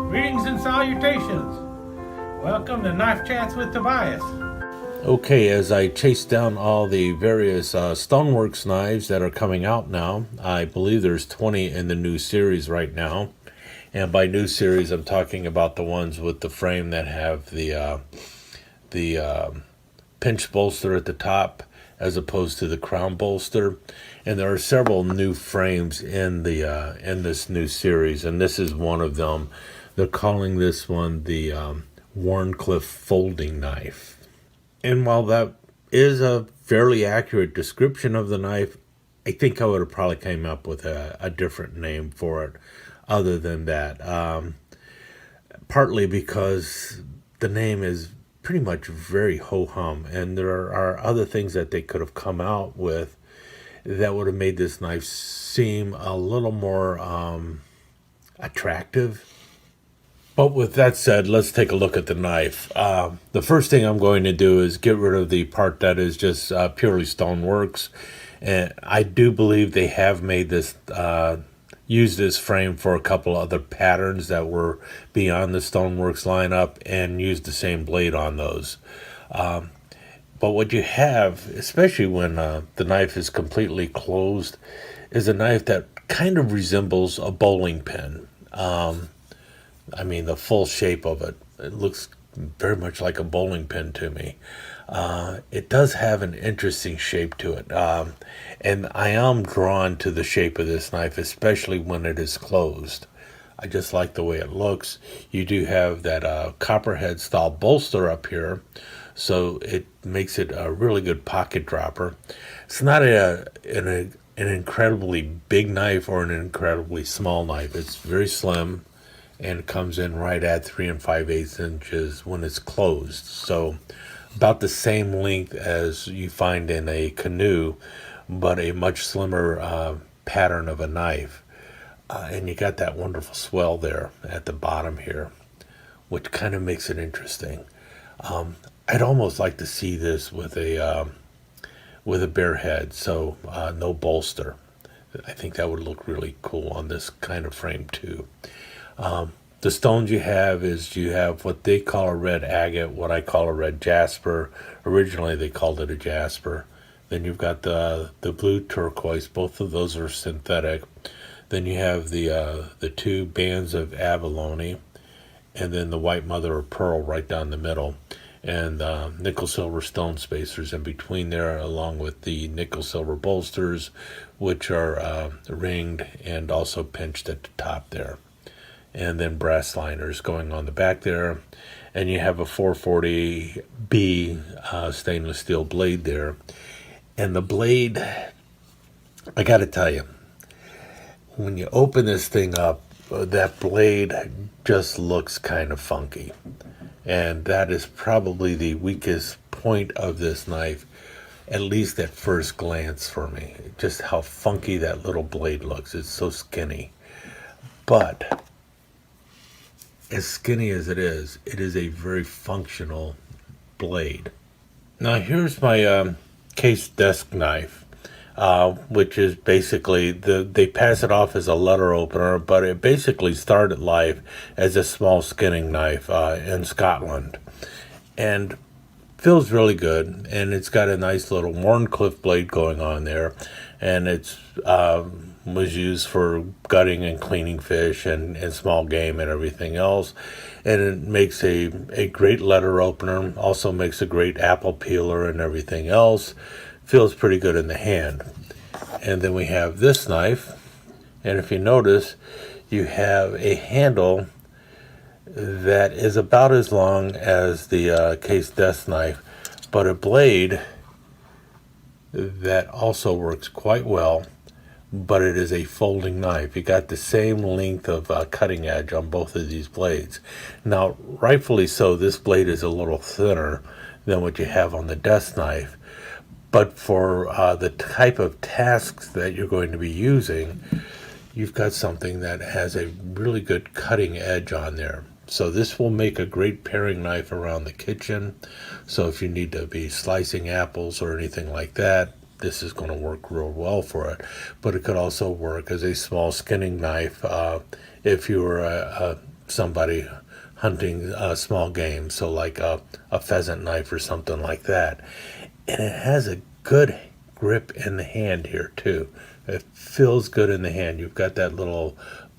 Greetings and salutations. Welcome to Knife Chats with Tobias. Okay, as I chase down all the various StoneWorx knives that are coming out now, I believe there's 20 in the new series right now. And by new series, I'm talking about the ones with the frame that have the pinch bolster at the top as opposed to the crown bolster. And there are several new frames in this new series, and this is one of them. They're calling this one the Wharncliffe folding knife. And while that is a fairly accurate description of the knife, I think I would have probably came up with a different name for it other than that. Partly because the name is pretty much very ho-hum, and there are other things that they could have come out with that would have made this knife seem a little more attractive. But with that said, let's take a look at the knife. The first thing I'm going to do is get rid of the part that is just purely StoneWorx. And I do believe they have made this, used this frame for a couple other patterns that were beyond the StoneWorx lineup and used the same blade on those. But what you have, especially when the knife is completely closed, is a knife that kind of resembles a bowling pin. I mean, the full shape of it, it looks very much like a bowling pin to me. It does have an interesting shape to it. And I am drawn to the shape of this knife, especially when it is closed. I just like the way it looks. You do have that copperhead style bolster up here, so it makes it a really good pocket dropper. It's not an incredibly big knife or an incredibly small knife. It's very slim, and comes in right at 3 5/8 inches when it's closed. So about the same length as you find in a canoe, but a much slimmer pattern of a knife. And you got that wonderful swell there at the bottom here, which kind of makes it interesting. I'd almost like to see this with a bare head, so no bolster. I think that would look really cool on this kind of frame too. The stones you have what they call a red agate, what I call a red jasper. Originally they called it a jasper. Then you've got the blue turquoise. Both of those are synthetic. Then you have the two bands of abalone, and then the white mother of pearl right down the middle, and nickel silver stone spacers in between there, along with the nickel silver bolsters, which are ringed and also pinched at the top there. And then brass liners going on the back there, and you have a 440B stainless steel blade there. And the blade, I got to tell you, when you open this thing up, that blade just looks kind of funky, and that is probably the weakest point of this knife, at least at first glance for me. Just how funky that little blade looks. It's so skinny, but as skinny as it is a very functional blade. Now here's my case desk knife, which is basically, they pass it off as a letter opener, but it basically started life as a small skinning knife in Scotland. And feels really good, and it's got a nice little Wharncliffe blade going on there, and it's was used for gutting and cleaning fish and small game and everything else. And it makes a great letter opener, also makes a great apple peeler and everything else. Feels pretty good in the hand. And then we have this knife, and if you notice, you have a handle that is about as long as the case desk knife, but a blade that also works quite well, but it is a folding knife. You got the same length of cutting edge on both of these blades. Now, rightfully so, this blade is a little thinner than what you have on the desk knife, but for the type of tasks that you're going to be using, you've got something that has a really good cutting edge on there. So this will make a great paring knife around the kitchen. So if you need to be slicing apples or anything like that, this is going to work real well for it. But it could also work as a small skinning knife if you were somebody hunting small game, so like a pheasant knife or something like that. And it has a good grip in the hand here too. It feels good in the hand. You've got that little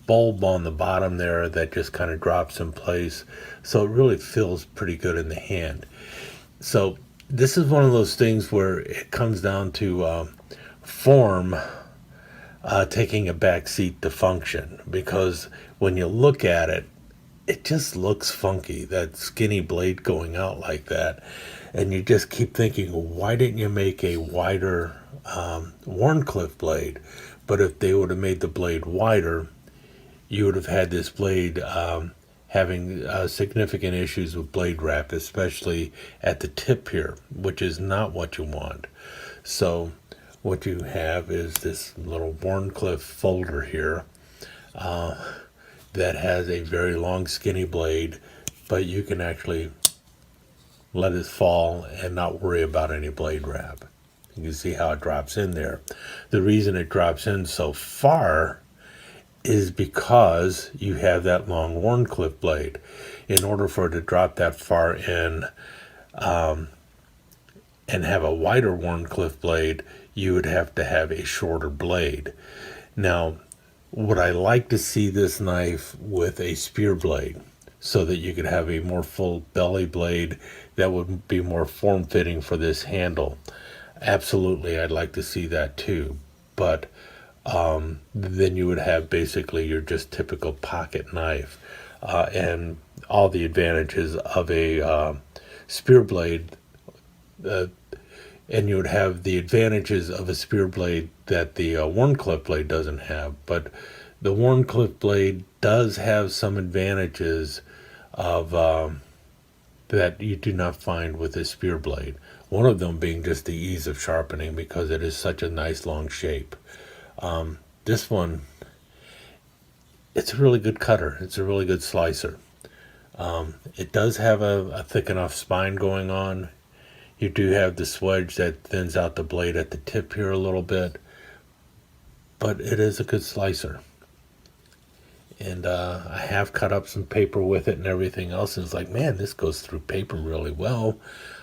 bulb on the bottom there that just kind of drops in place, so it really feels pretty good in the hand. So this is one of those things where it comes down to form taking a back seat to function, because when you look at it, it just looks funky, that skinny blade going out like that. And you just keep thinking, why didn't you make a wider Wharncliffe blade? But if they would have made the blade wider, you would have had this blade having significant issues with blade wrap, especially at the tip here, which is not what you want. So what you have is this little Wharncliffe folder here that has a very long skinny blade, but you can actually let it fall and not worry about any blade wrap. You can see how it drops in there. The reason it drops in so far is because you have that long Wharncliffe blade. In order for it to drop that far in and have a wider Wharncliffe blade, you would have to have a shorter blade. Now, would I like to see this knife with a spear blade so that you could have a more full belly blade that would be more form-fitting for this handle? Absolutely, I'd like to see that too. But then you would have basically your just typical pocket knife and all the advantages of a spear blade, and you would have the advantages of a spear blade that the Wharncliffe blade doesn't have. But the Wharncliffe blade does have some advantages of that you do not find with a spear blade. One of them being just the ease of sharpening, because it is such a nice long shape. This one, it's a really good cutter. It's a really good slicer. It does have a thick enough spine going on. You do have the swedge that thins out the blade at the tip here a little bit, but it is a good slicer. And I have cut up some paper with it and everything else, and it's like, man, this goes through paper really well.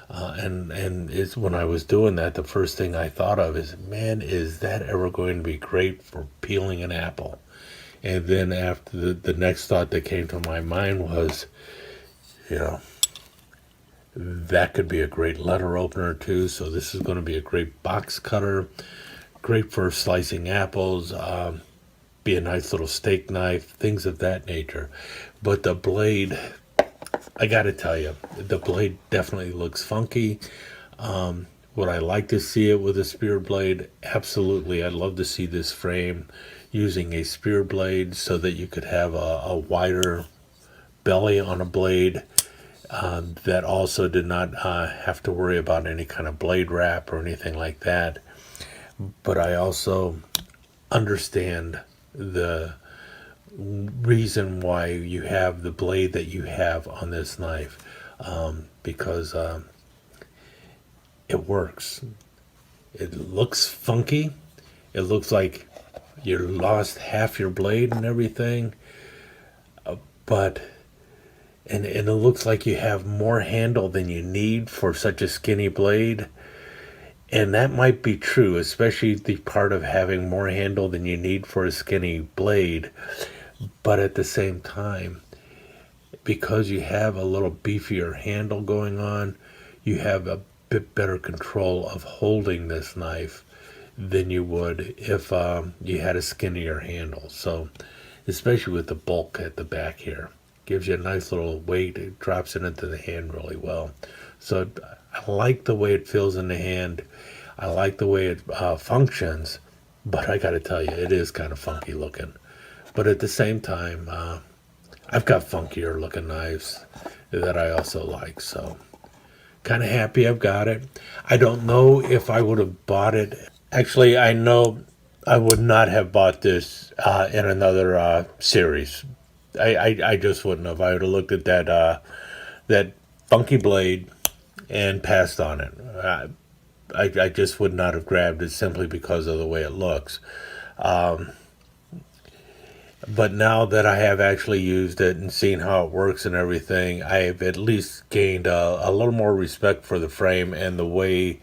And it's when I was doing that, the first thing I thought of is, man, is that ever going to be great for peeling an apple? And then after the next thought that came to my mind was, you know, that could be a great letter opener too. So this is going to be a great box cutter, great for slicing apples, be a nice little steak knife, things of that nature. But the blade, I got to tell you, the blade definitely looks funky. Would I like to see it with a spear blade? Absolutely. I'd love to see this frame using a spear blade so that you could have a wider belly on a blade that also did not have to worry about any kind of blade wrap or anything like that. But I also understand the reason why you have the blade that you have on this knife, because it works. It looks funky. It looks like you lost half your blade and everything, but and it looks like you have more handle than you need for such a skinny blade. And that might be true, especially the part of having more handle than you need for a skinny blade. But at the same time, because you have a little beefier handle going on, you have a bit better control of holding this knife than you would if you had a skinnier handle. So, especially with the bulk at the back here, gives you a nice little weight. It drops it into the hand really well. So I like the way it feels in the hand. I like the way it functions, but I got to tell you, it is kind of funky looking. But at the same time, I've got funkier looking knives that I also like. So kind of happy I've got it. I don't know if I would have bought it. Actually, I know I would not have bought this in another series. I just wouldn't have. I would have looked at that funky blade and passed on it. I just would not have grabbed it simply because of the way it looks. But now that I have actually used it and seen how it works and everything, I have at least gained a little more respect for the frame and the way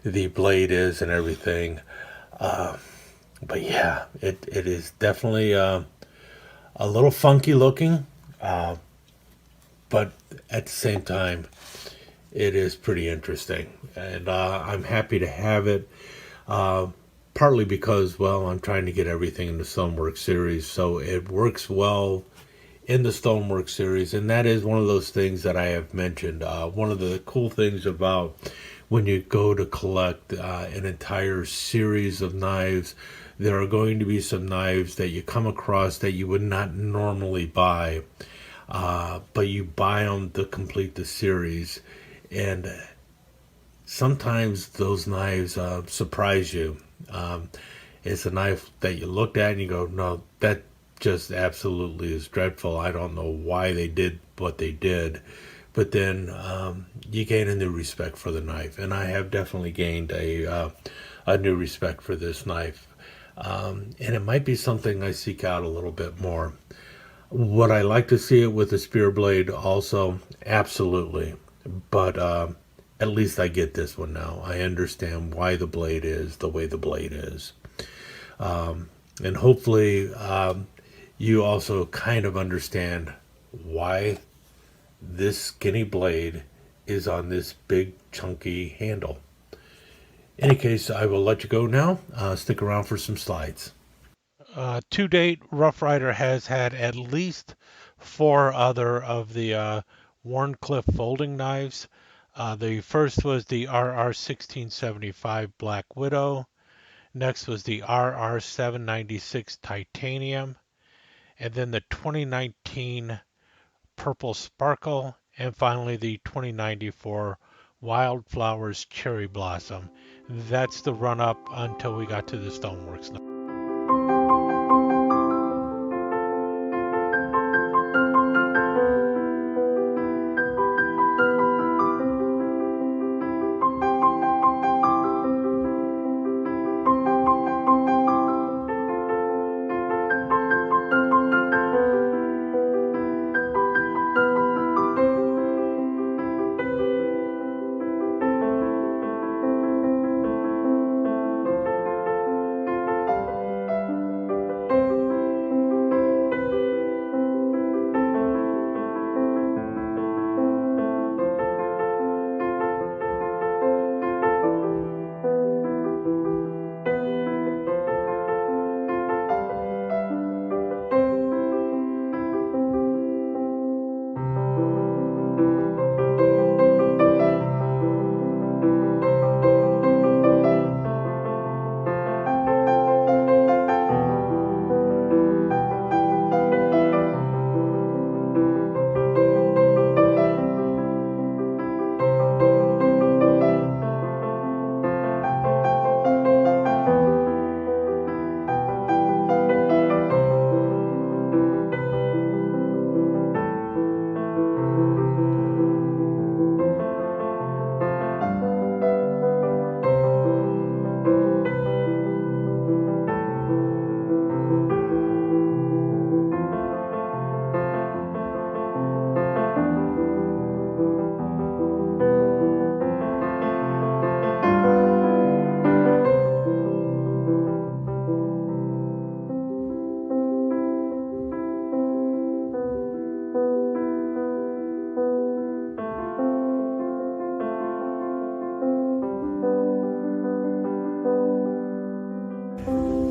the blade is and everything. But yeah, it is definitely a little funky looking, but at the same time, it is pretty interesting. And I'm happy to have it. Partly because, well, I'm trying to get everything in the StoneWorx series, so it works well in the StoneWorx series, and that is one of those things that I have mentioned. One of the cool things about when you go to collect an entire series of knives, there are going to be some knives that you come across that you would not normally buy, but you buy them to complete the series, and sometimes those knives surprise you. It's a knife that you looked at and you go, no, that just absolutely is dreadful. I don't know why they did what they did. But then you gain a new respect for the knife. And I have definitely gained a new respect for this knife. And it might be something I seek out a little bit more. Would I like to see it with a spear blade also? Absolutely. But at least I get this one now. I understand why the blade is the way the blade is. And hopefully you also kind of understand why this skinny blade is on this big chunky handle. In any case, I will let you go now. Stick around for some slides. To date, Rough Rider has had at least 4 other of the Wharncliffe folding knives. The first was the RR1675 Black Widow. Next was the RR796 Titanium. And then the 2019 Purple Sparkle. And finally the 2094 Wildflowers Cherry Blossom. That's the run-up until we got to the StoneWorx knife.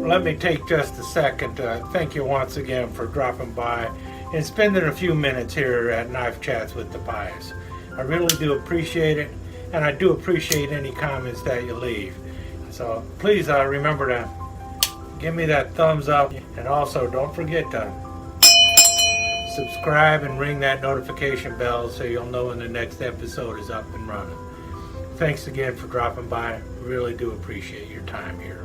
Let me take just a second to thank you once again for dropping by and spending a few minutes here at Knife Chats with Tobias. I really do appreciate it, and I do appreciate any comments that you leave. So please remember to give me that thumbs up, and also don't forget to subscribe and ring that notification bell so you'll know when the next episode is up and running. Thanks again for dropping by. Really do appreciate your time here.